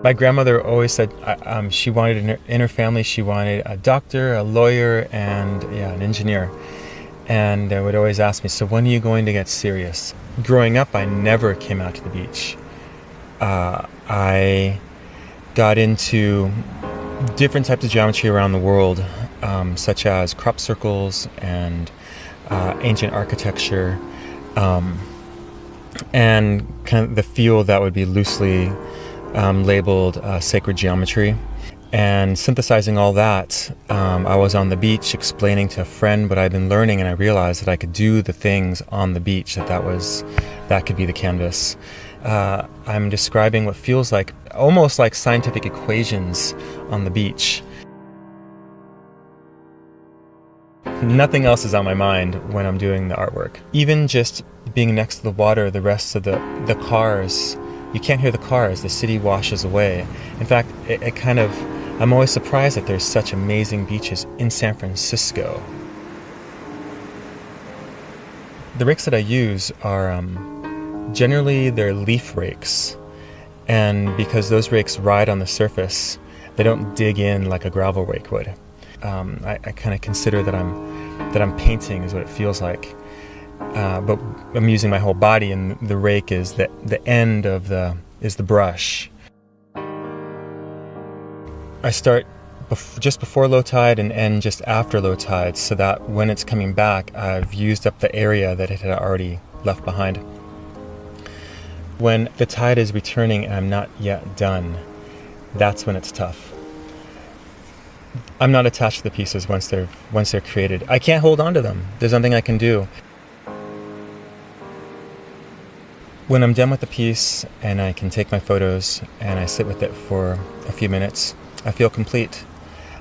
My grandmother always said she wanted in her family, she wanted a doctor, a lawyer, and an engineer. And would always ask me, so when are you going to get serious? Growing up, I never came out to the beach. I got into different types of geometry around the world, such as crop circles and ancient architecture, and kind of the field that would be loosely labeled sacred geometry. And synthesizing all that, I was on the beach explaining to a friend what I'd been learning, and I realized that I could do the things on the beach, that could be the canvas. I'm describing what feels like almost like scientific equations on the beach. Nothing else is on my mind when I'm doing the artwork. Even just being next to the water, the rest of the cars, you can't hear the cars, the city washes away. In fact, I'm always surprised that there's such amazing beaches in San Francisco. The rakes that I use are generally they're leaf rakes, and because those rakes ride on the surface, they don't dig in like a gravel rake would. I kind of consider that I'm painting is what it feels like, but I'm using my whole body, and the rake is the end of the brush. I start just before low tide and end just after low tide, so that when it's coming back, I've used up the area that it had already left behind. When the tide is returning and I'm not yet done, that's when it's tough. I'm not attached to the pieces once they're created. I can't hold on to them. There's nothing I can do. When I'm done with the piece and I can take my photos and I sit with it for a few minutes, I feel complete.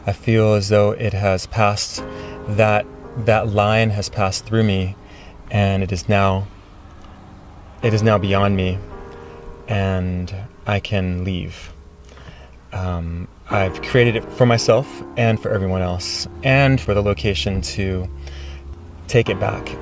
I feel as though it has passed, that line has passed through me, and it is now beyond me, and I can leave. I've created it for myself and for everyone else, and for the location to take it back.